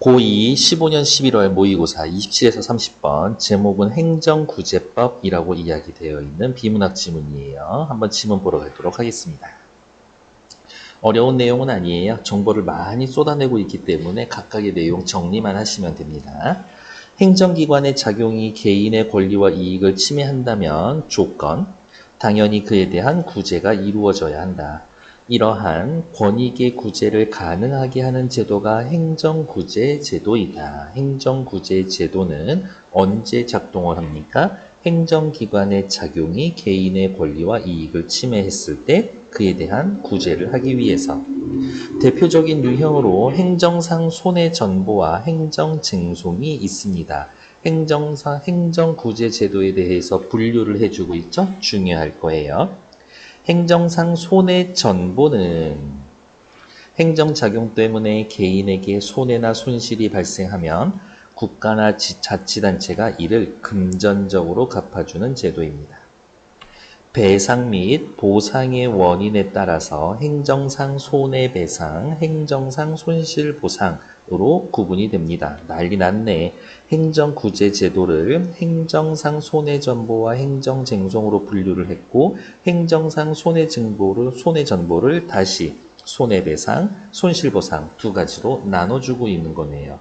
고2 15년 11월 모의고사 27에서 30번 제목은 행정구제법이라고 이야기되어 있는 비문학 지문이에요. 한번 지문 보러 가도록 하겠습니다. 어려운 내용은 아니에요. 정보를 많이 쏟아내고 있기 때문에 각각의 내용 정리만 하시면 됩니다. 행정기관의 작용이 개인의 권리와 이익을 침해한다면 조건, 당연히 그에 대한 구제가 이루어져야 한다. 이러한 권익의 구제를 가능하게 하는 제도가 행정구제 제도이다. 행정구제 제도는 언제 작동을 합니까? 행정기관의 작용이 개인의 권리와 이익을 침해했을 때 그에 대한 구제를 하기 위해서. 대표적인 유형으로 행정상 손해전보와 행정쟁송이 있습니다. 행정구제 제도에 대해서 분류를 해주고 있죠? 중요할 거예요. 행정상 손해전보는 행정작용 때문에 개인에게 손해나 손실이 발생하면 국가나 자치단체가 이를 금전적으로 갚아주는 제도입니다. 배상 및 보상의 원인에 따라서 행정상 손해배상, 행정상 손실보상으로 구분이 됩니다. 난리 났네. 행정구제 제도를 행정상 손해전보와 행정쟁송으로 분류를 했고 행정상 손해전보를 다시 손해배상, 손실보상 두 가지로 나눠주고 있는 거네요.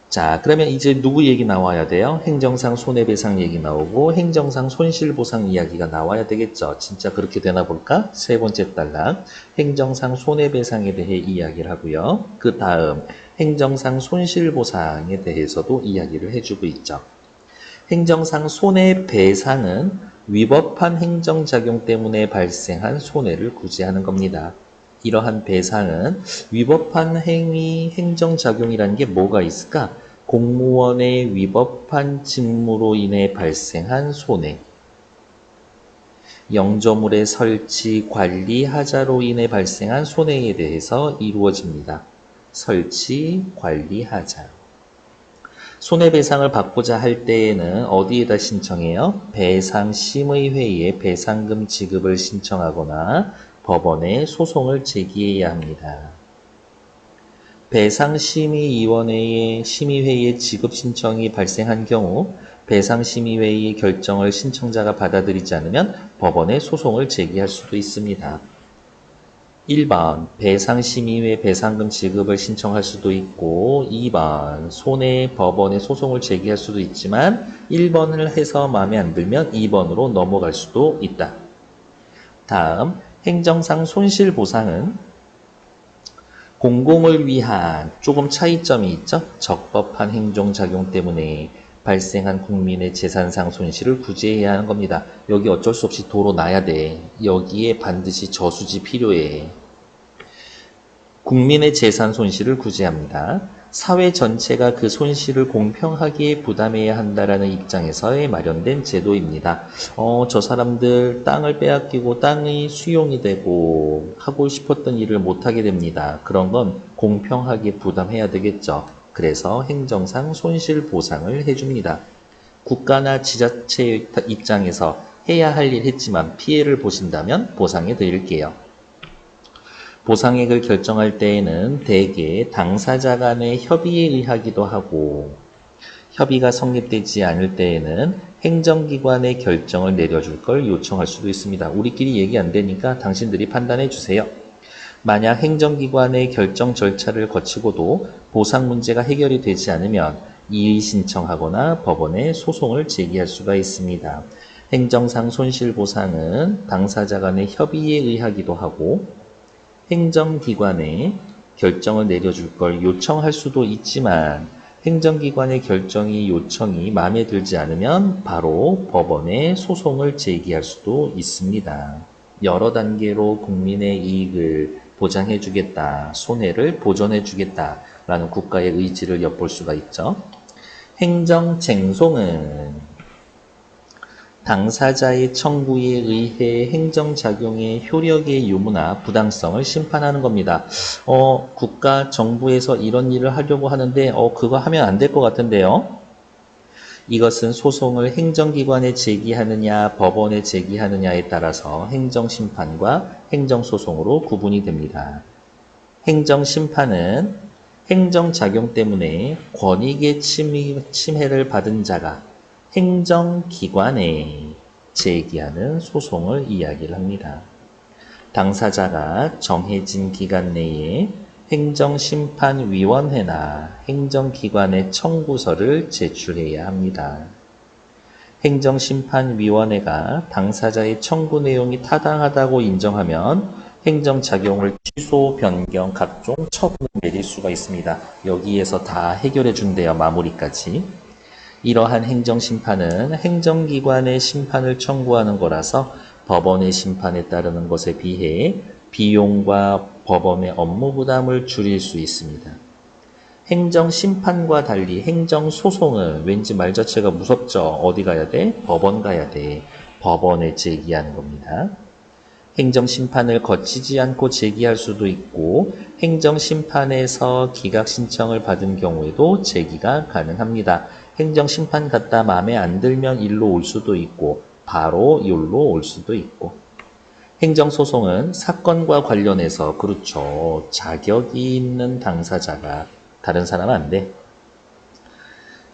자, 그러면 이제 누구 얘기 나와야 돼요? 행정상 손해배상 얘기 나오고 행정상 손실보상 이야기가 나와야 되겠죠. 진짜 그렇게 되나 볼까? 세 번째 단락, 행정상 손해배상에 대해 이야기를 하고요. 그 다음 행정상 손실보상에 대해서도 이야기를 해주고 있죠. 행정상 손해배상은 위법한 행정작용 때문에 발생한 손해를 구제하는 겁니다. 이러한 배상은 위법한 행정작용이라는 게 뭐가 있을까? 공무원의 위법한 직무로 인해 발생한 손해, 영조물의 설치, 관리, 하자로 인해 발생한 손해에 대해서 이루어집니다. 설치, 관리, 하자. 손해배상을 받고자 할 때에는 어디에다 신청해요? 배상심의회에 배상금 지급을 신청하거나 법원에 소송을 제기해야 합니다. 배상심의위원회의 심의회의 지급 신청이 발생한 경우 배상심의회의 결정을 신청자가 받아들이지 않으면 법원에 소송을 제기할 수도 있습니다. 1번 배상심의회 배상금 지급을 신청할 수도 있고 2번 손해법원에 소송을 제기할 수도 있지만 1번을 해서 마음에 안 들면 2번으로 넘어갈 수도 있다. 다음 행정상 손실보상은 공공을 위한 조금 차이점이 있죠. 적법한 행정작용 때문에 발생한 국민의 재산상 손실을 구제해야 하는 겁니다. 여기 어쩔 수 없이 도로 놔야 돼. 여기에 반드시 저수지 필요해. 국민의 재산 손실을 구제합니다. 사회 전체가 그 손실을 공평하게 부담해야 한다라는 입장에서의 마련된 제도입니다. 저 사람들 땅을 빼앗기고 땅이 수용이 되고 하고 싶었던 일을 못하게 됩니다. 그런 건 공평하게 부담해야 되겠죠. 그래서 행정상 손실 보상을 해줍니다. 국가나 지자체 입장에서 해야 할 일 했지만 피해를 보신다면 보상해 드릴게요. 보상액을 결정할 때에는 대개 당사자 간의 협의에 의하기도 하고 협의가 성립되지 않을 때에는 행정기관의 결정을 내려줄 걸 요청할 수도 있습니다. 우리끼리 얘기 안 되니까 당신들이 판단해 주세요. 만약 행정기관의 결정 절차를 거치고도 보상 문제가 해결이 되지 않으면 이의 신청하거나 법원에 소송을 제기할 수가 있습니다. 행정상 손실보상은 당사자 간의 협의에 의하기도 하고 행정기관에 결정을 내려줄 걸 요청할 수도 있지만 행정기관의 요청이 마음에 들지 않으면 바로 법원에 소송을 제기할 수도 있습니다. 여러 단계로 국민의 이익을 보장해 주겠다, 손해를 보전해 주겠다 라는 국가의 의지를 엿볼 수가 있죠. 행정쟁송은 당사자의 청구에 의해 행정작용의 효력의 유무나 부당성을 심판하는 겁니다. 국가, 정부에서 이런 일을 하려고 하는데 그거 하면 안 될 것 같은데요. 이것은 소송을 행정기관에 제기하느냐 법원에 제기하느냐에 따라서 행정심판과 행정소송으로 구분이 됩니다. 행정심판은 행정작용 때문에 권익의 침해를 받은 자가 행정기관에 제기하는 소송을 이야기를 합니다. 당사자가 정해진 기간 내에 행정심판위원회나 행정기관에 청구서를 제출해야 합니다. 행정심판위원회가 당사자의 청구 내용이 타당하다고 인정하면 행정작용을 취소, 변경, 각종 처분을 내릴 수가 있습니다. 여기에서 다 해결해 준대요. 마무리까지. 이러한 행정심판은 행정기관의 심판을 청구하는 거라서 법원의 심판에 따르는 것에 비해 비용과 법원의 업무 부담을 줄일 수 있습니다. 행정심판과 달리 행정소송은 왠지 말 자체가 무섭죠. 어디 가야 돼? 법원 가야 돼. 법원에 제기하는 겁니다. 행정심판을 거치지 않고 제기할 수도 있고 행정심판에서 기각 신청을 받은 경우에도 제기가 가능합니다. 행정심판 갔다 마음에 안 들면 일로 올 수도 있고 바로 여기로 올 수도 있고. 행정소송은 사건과 관련해서 그렇죠. 자격이 있는 당사자가 다른 사람은 안 돼.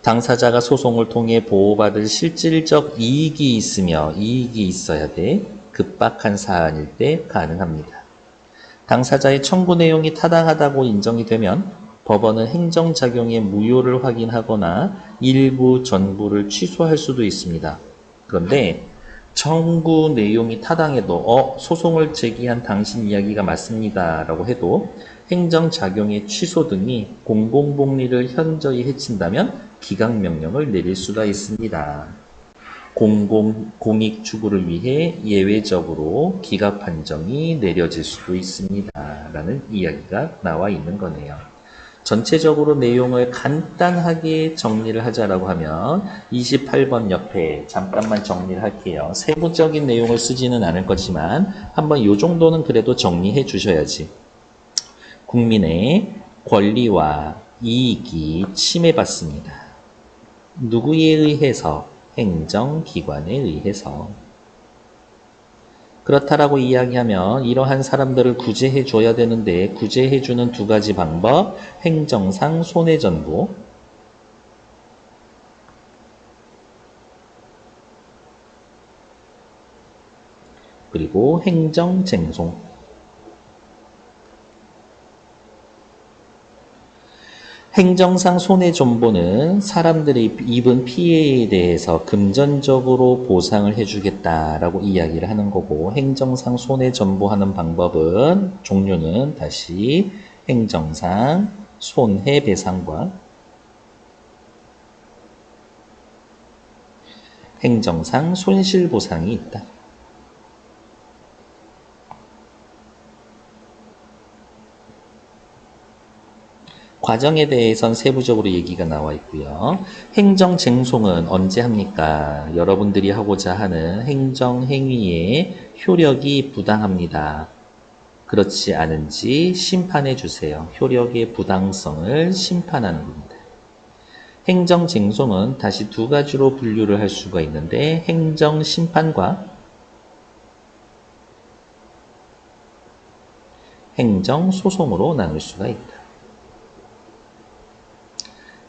당사자가 소송을 통해 보호받을 실질적 이익이 있으며 이익이 있어야 돼. 급박한 사안일 때 가능합니다. 당사자의 청구 내용이 타당하다고 인정이 되면 법원은 행정작용의 무효를 확인하거나 일부 전부를 취소할 수도 있습니다. 그런데 청구 내용이 타당해도 소송을 제기한 당신 이야기가 맞습니다 라고 해도 행정작용의 취소 등이 공공복리를 현저히 해친다면 기각명령을 내릴 수가 있습니다. 공익 추구를 위해 예외적으로 기각 판정이 내려질 수도 있습니다 라는 이야기가 나와 있는 거네요. 전체적으로 내용을 간단하게 정리를 하자라고 하면 28번 옆에 잠깐만 정리를 할게요. 세부적인 내용을 쓰지는 않을 거지만 한번 이 정도는 그래도 정리해 주셔야지. 국민의 권리와 이익이 침해받습니다. 누구에 의해서? 행정기관에 의해서. 그렇다라고 이야기하면 이러한 사람들을 구제해 줘야 되는데 구제해 주는 두 가지 방법, 행정상 손해전부 그리고 행정쟁송. 행정상 손해존보는 사람들이 입은 피해에 대해서 금전적으로 보상을 해주겠다라고 이야기를 하는 거고 행정상 손해존보하는 방법은 종류는 다시 행정상 손해배상과 행정상 손실보상이 있다. 과정에 대해선 세부적으로 얘기가 나와 있고요. 행정쟁송은 언제 합니까? 여러분들이 하고자 하는 행정행위의 효력이 부당합니다. 그렇지 않은지 심판해 주세요. 효력의 부당성을 심판하는 겁니다. 행정쟁송은 다시 두 가지로 분류를 할 수가 있는데 행정심판과 행정소송으로 나눌 수가 있다.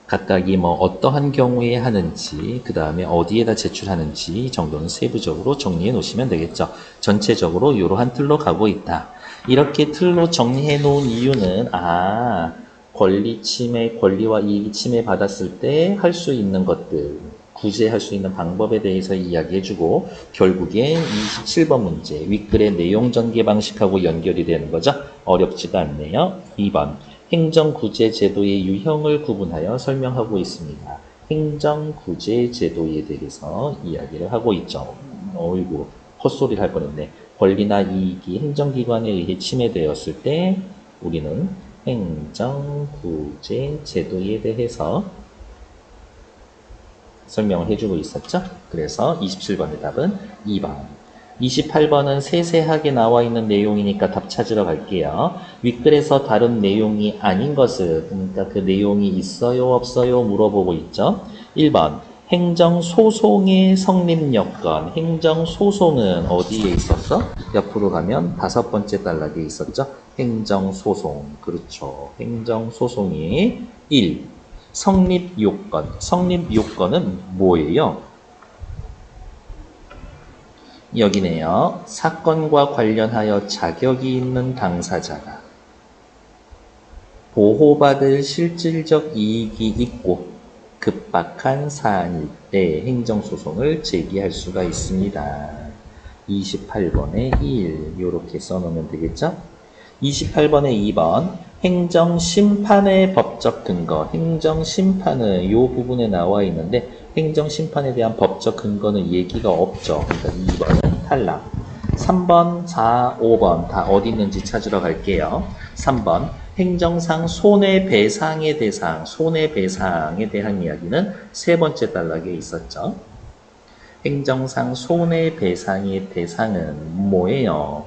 각각이 어떠한 경우에 하는지, 그 다음에 어디에다 제출하는지 정도는 세부적으로 정리해 놓으시면 되겠죠. 전체적으로 이러한 틀로 가고 있다. 이렇게 틀로 정리해 놓은 이유는, 권리 침해, 권리와 이익이 침해받았을 때 할 수 있는 것들, 구제할 수 있는 방법에 대해서 이야기해 주고, 결국에 27번 문제, 윗글의 내용 전개 방식하고 연결이 되는 거죠. 어렵지가 않네요. 2번. 행정구제 제도의 유형을 구분하여 설명하고 있습니다. 행정구제 제도에 대해서 이야기를 하고 있죠. 어이구, 헛소리를 할 뻔했네. 권리나 이익이 행정기관에 의해 침해되었을 때 우리는 행정구제 제도에 대해서 설명을 해주고 있었죠. 그래서 27번의 답은 2번. 28번은 세세하게 나와 있는 내용이니까 답 찾으러 갈게요. 윗글에서 다른 내용이 아닌 것은, 그러니까 그 내용이 있어요, 없어요 물어보고 있죠. 1번, 행정소송의 성립요건. 행정소송은 어디에 있었어? 옆으로 가면 5번째 단락에 있었죠? 행정소송. 그렇죠. 행정소송이 1. 성립요건. 성립요건은 뭐예요? 여기네요. 사건과 관련하여 자격이 있는 당사자가 보호받을 실질적 이익이 있고 급박한 사안일 때 행정소송을 제기할 수가 있습니다. 28번에 1 이렇게 써놓으면 되겠죠? 28번에 2번 행정심판의 법적 근거. 행정심판은 이 부분에 나와 있는데 행정심판에 대한 법적 근거는 얘기가 없죠. 그러니까 2번은 탈락. 3번, 4, 5번 다 어디 있는지 찾으러 갈게요. 3번 행정상 손해배상의 대상. 손해배상에 대한 이야기는 3번째 단락에 있었죠. 행정상 손해배상의 대상은 뭐예요?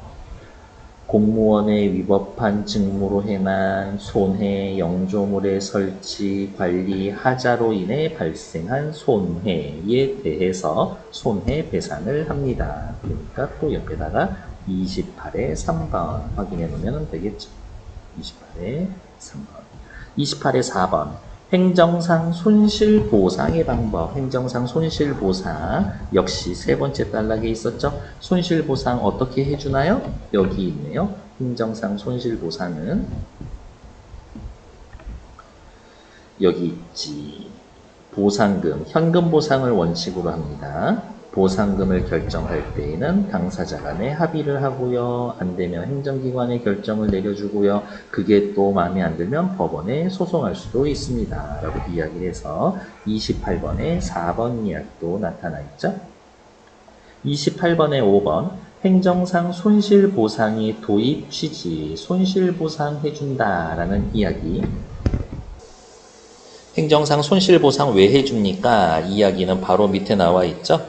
공무원에 위법한 직무로 행한 손해, 영조물의 설치, 관리, 하자로 인해 발생한 손해에 대해서 손해배상을 합니다. 그러니까 또 옆에다가 28에 3번 확인해 놓으면 되겠죠. 28에 3번. 28에 4번. 행정상 손실보상의 방법. 행정상 손실보상 역시 3번째 단락에 있었죠. 손실보상 어떻게 해주나요? 여기 있네요. 행정상 손실보상은 여기 있지. 보상금, 현금 보상을 원칙으로 합니다. 보상금을 결정할 때에는 당사자 간에 합의를 하고요. 안 되면 행정기관에 결정을 내려주고요. 그게 또 마음에 안 들면 법원에 소송할 수도 있습니다. 라고 이야기를 해서 28번에 4번 이야기도 나타나 있죠. 28번에 5번 행정상 손실보상의 도입 취지. 손실보상해준다라는 이야기. 행정상 손실보상 왜 해줍니까? 이야기는 바로 밑에 나와 있죠.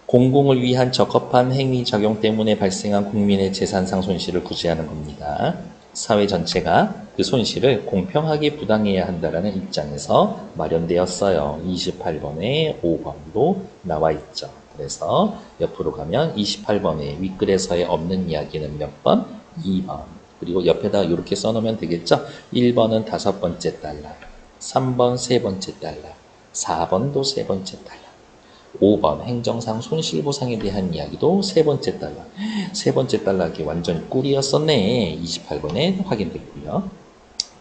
공공을 위한 적합한 행위 작용 때문에 발생한 국민의 재산상 손실을 구제하는 겁니다. 사회 전체가 그 손실을 공평하게 부당해야 한다는 입장에서 마련되었어요. 28번에 5번도 나와 있죠. 그래서 옆으로 가면 28번에 윗글에서의 없는 이야기는 몇 번? 2번. 그리고 옆에다 이렇게 써놓으면 되겠죠. 1번은 5번째 단락, 3번 3번째 단락, 4번도 3번째 단락. 5번 행정상 손실보상에 대한 이야기도 3번째 단락. 3번째 단락이 완전 꿀이었었네. 28번에 확인됐고요.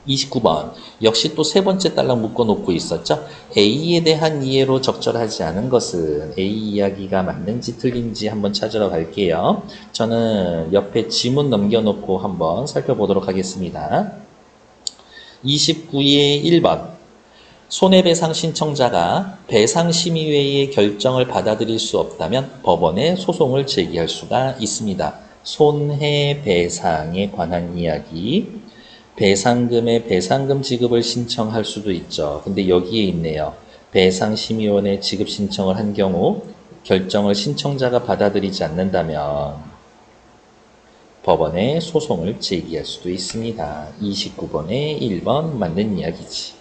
29번 역시 또 3번째 단락 묶어놓고 있었죠. A에 대한 이해로 적절하지 않은 것은 A 이야기가 맞는지 틀린지 한번 찾으러 갈게요. 저는 옆에 지문 넘겨놓고 한번 살펴보도록 하겠습니다. 29의 1번 손해배상 신청자가 배상심의회의 결정을 받아들일 수 없다면 법원에 소송을 제기할 수가 있습니다. 손해배상에 관한 이야기. 배상금의 배상금 지급을 신청할 수도 있죠. 근데 여기에 있네요. 배상심의원에 지급 신청을 한 경우 결정을 신청자가 받아들이지 않는다면 법원에 소송을 제기할 수도 있습니다. 29번에 1번 맞는 이야기지.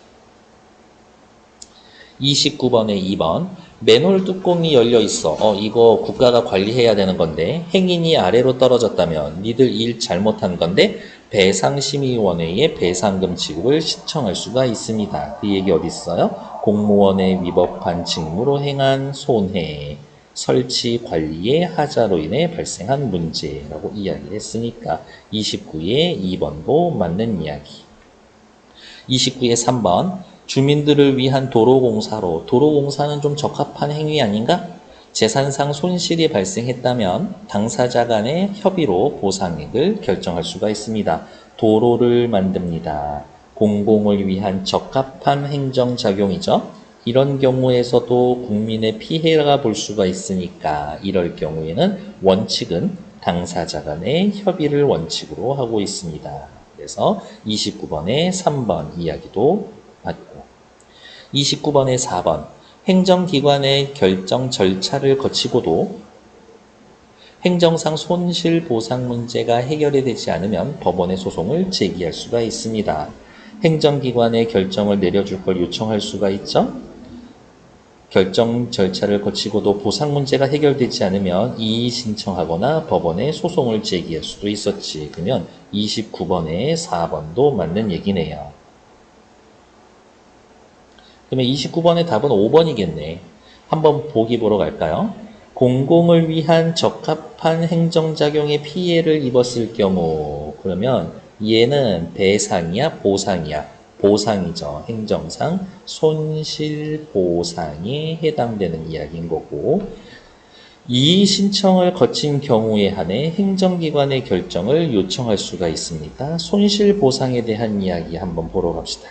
29번에 2번 맨홀 뚜껑이 열려 있어. 이거 국가가 관리해야 되는 건데 행인이 아래로 떨어졌다면 니들 일 잘못한 건데 배상심의원회에 배상금 지급을 신청할 수가 있습니다. 그 얘기 어디 있어요? 공무원의 위법한 직무로 행한 손해, 설치 관리의 하자로 인해 발생한 문제라고 이야기를 했으니까 29에 2번도 맞는 이야기. 29에 3번 주민들을 위한 도로공사로. 도로공사는 좀 적합한 행위 아닌가? 재산상 손실이 발생했다면 당사자 간의 협의로 보상액을 결정할 수가 있습니다. 도로를 만듭니다. 공공을 위한 적합한 행정작용이죠. 이런 경우에서도 국민의 피해가 볼 수가 있으니까 이럴 경우에는 원칙은 당사자 간의 협의를 원칙으로 하고 있습니다. 그래서 29번에 3번 이야기도 맞고 29번에 4번 행정기관의 결정 절차를 거치고도 행정상 손실보상 문제가 해결이 되지 않으면 법원에 소송을 제기할 수가 있습니다. 행정기관의 결정을 내려줄 걸 요청할 수가 있죠. 결정 절차를 거치고도 보상 문제가 해결되지 않으면 이의 신청하거나 법원에 소송을 제기할 수도 있었지. 그러면 29번에 4번도 맞는 얘기네요. 그러면 29번의 답은 5번이겠네. 한번 보기 보러 갈까요? 공공을 위한 적합한 행정작용에 피해를 입었을 경우, 그러면 얘는 배상이야, 보상이야? 보상이죠. 행정상 손실보상에 해당되는 이야기인 거고, 이의 신청을 거친 경우에 한해 행정기관의 결정을 요청할 수가 있습니다. 손실보상에 대한 이야기 한번 보러 갑시다.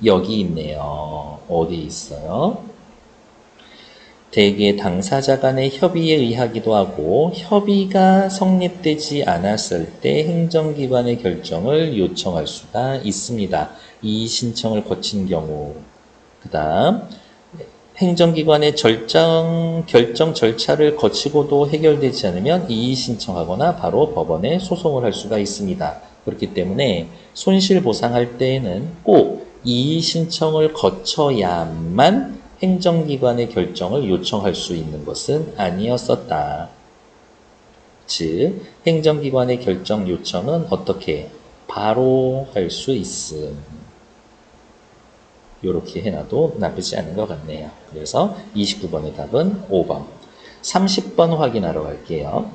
여기 있네요. 어디 있어요? 대개 당사자 간의 협의에 의하기도 하고 협의가 성립되지 않았을 때 행정기관의 결정을 요청할 수가 있습니다. 이의 신청을 거친 경우. 그 다음 행정기관의 결정 절차를 거치고도 해결되지 않으면 이의 신청하거나 바로 법원에 소송을 할 수가 있습니다. 그렇기 때문에 손실보상할 때에는 꼭 이의 신청을 거쳐야만 행정기관의 결정을 요청할 수 있는 것은 아니었었다. 즉, 행정기관의 결정 요청은 어떻게 바로 할 수 있음. 이렇게 해놔도 나쁘지 않은 것 같네요. 그래서 29번의 답은 5번. 30번 확인하러 갈게요.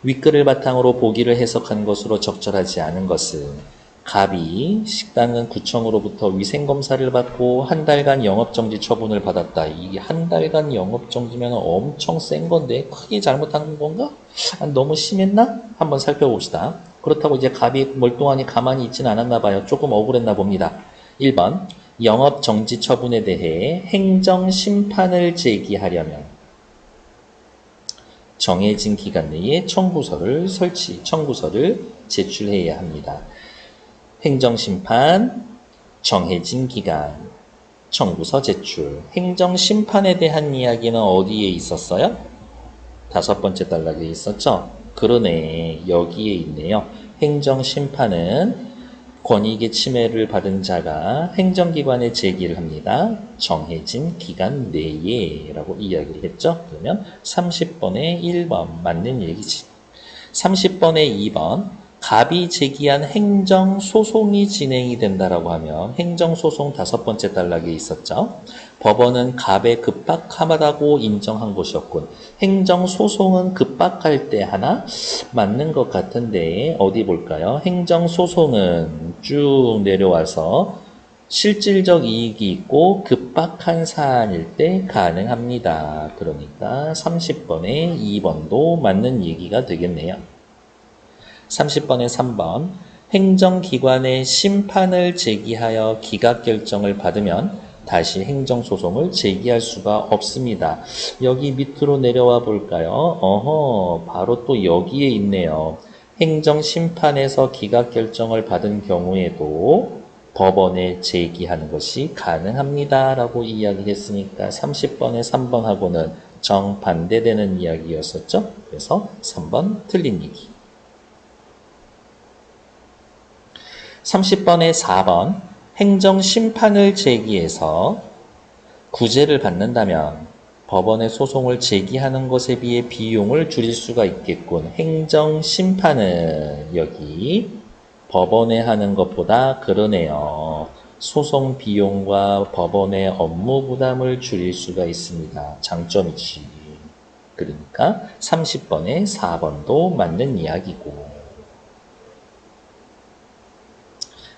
윗글을 바탕으로 보기를 해석한 것으로 적절하지 않은 것은 갑이 식당은 구청으로부터 위생검사를 받고 한 달간 영업정지 처분을 받았다. 이 한 달간 영업정지면 엄청 센 건데 크게 잘못한 건가? 너무 심했나? 한번 살펴봅시다. 그렇다고 이제 갑이 멀뚱하니 가만히 있진 않았나 봐요. 조금 억울했나 봅니다. 1번 영업정지 처분에 대해 행정심판을 제기하려면 정해진 기간 내에 청구서를 제출해야 합니다. 행정심판, 정해진 기간, 청구서 제출. 행정심판에 대한 이야기는 어디에 있었어요? 5번째 단락에 있었죠? 그러네. 여기에 있네요. 행정심판은 권익의 침해를 받은 자가 행정기관에 제기를 합니다. 정해진 기간 내에 라고 이야기를 했죠. 그러면 30번에 1번 맞는 얘기지. 30번에 2번 갑이 제기한 행정소송이 진행이 된다라고 하면 행정소송 5번째 단락에 있었죠. 법원은 갑의 급박하다고 인정한 것이었군. 행정소송은 급박할 때 하나 맞는 것 같은데 어디 볼까요? 행정소송은 쭉 내려와서 실질적 이익이 있고 급박한 사안일 때 가능합니다. 그러니까 30번에 2번도 맞는 얘기가 되겠네요. 30번에 3번 행정기관의 심판을 제기하여 기각결정을 받으면 다시 행정소송을 제기할 수가 없습니다. 여기 밑으로 내려와 볼까요? 바로 또 여기에 있네요. 행정심판에서 기각결정을 받은 경우에도 법원에 제기하는 것이 가능합니다. 라고 이야기했으니까 30번에 3번하고는 정반대되는 이야기였었죠. 그래서 3번 틀린 얘기. 30번에 4번 행정심판을 제기해서 구제를 받는다면 법원의 소송을 제기하는 것에 비해 비용을 줄일 수가 있겠군. 행정심판은 여기 법원에 하는 것보다 그러네요. 소송 비용과 법원의 업무 부담을 줄일 수가 있습니다. 장점이지. 그러니까 30번에 4번도 맞는 이야기고.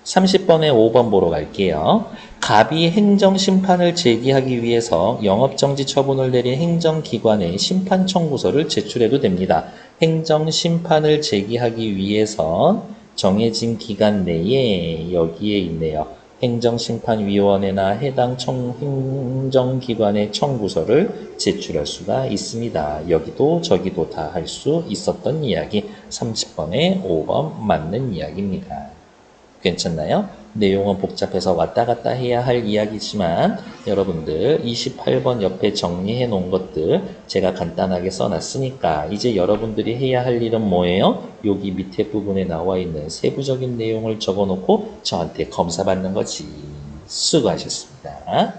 30번에 5번 보러 갈게요. 갑이 행정심판을 제기하기 위해서 영업정지 처분을 내린 행정기관에 심판 청구서를 제출해도 됩니다. 행정심판을 제기하기 위해선 정해진 기간 내에 여기에 있네요. 행정심판위원회나 해당 행정기관의 청구서를 제출할 수가 있습니다. 여기도 저기도 다 할 수 있었던 이야기. 30번에 5번 맞는 이야기입니다. 괜찮나요? 내용은 복잡해서 왔다 갔다 해야 할 이야기지만 여러분들 28번 옆에 정리해 놓은 것들 제가 간단하게 써놨으니까 이제 여러분들이 해야 할 일은 뭐예요? 여기 밑에 부분에 나와 있는 세부적인 내용을 적어놓고 저한테 검사 받는 거지. 수고하셨습니다.